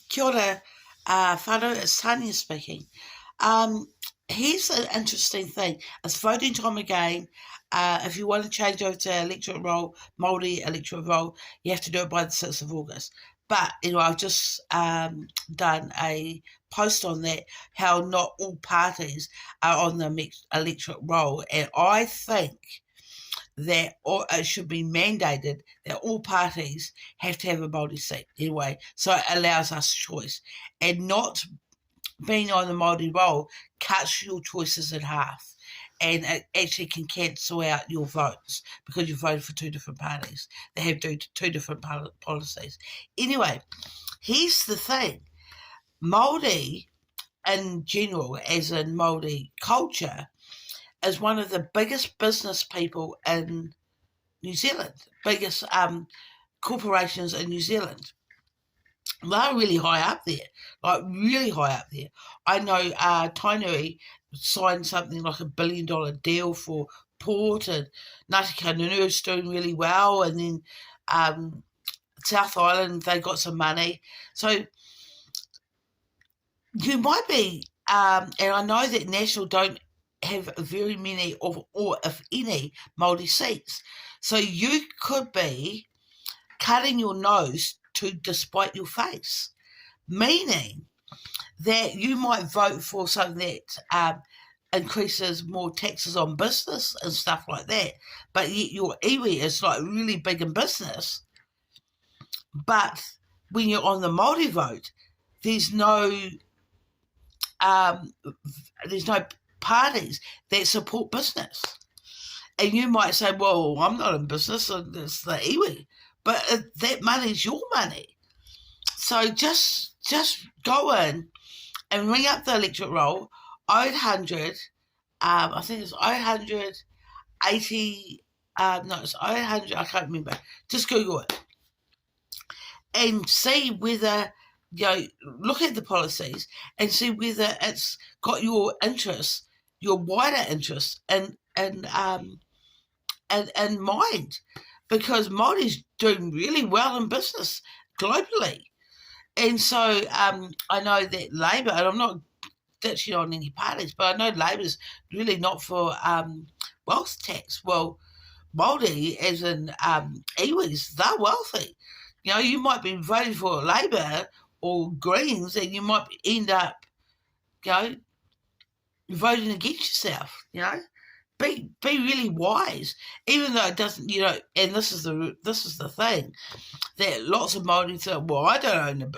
Kia ora, whānau, it's Tanya speaking. Here's an interesting thing. It's voting time again. If you want to change over to electorate roll, Moari electorate roll, you have to do it by the 6th of August. But, I've just done a post on that, how not all parties are on the electorate roll. And I think that it should be mandated that all parties have to have a Māori seat anyway, so it allows us choice. And not being on the Māori roll cuts your choices in half, and it actually can cancel out your votes because you voted for two different parties. They have two different policies. Anyway, here's the thing. Māori in general, as in Māori culture, is one of the biggest business people in New Zealand, biggest corporations in New Zealand. They're really high up there, like really high up there. I know Tainui signed something like $1 billion deal for port, and Ngāti Kanunu's doing really well, and then South Island, they got some money. So you might be, and I know that National don't have very many or if any Māori seats. So you could be cutting your nose to despite your face, meaning that you might vote for something that increases more taxes on business and stuff like that, but yet your iwi is like really big in business. But when you're on the Māori vote, there's no parties that support business. And you might say, well, I'm not in business, and it's the iwi. But that money's your money. So just go in and ring up the electorate roll, 0800, I think it's 0880, it's 0800, I can't remember. Just Google it. And see whether, look at the policies and see whether it's got your interests, your wider interests in mind. Because Māori's doing really well in business globally. And so I know that Labour, and I'm not ditching on any parties, but I know Labour's really not for wealth tax. Well, Māori, as in iwis, they're wealthy. You might be voting for Labour or Greens, and you might end up, voting against yourself, Be really wise, even though it doesn't, and this is the thing, that lots of Māori say, well, I'm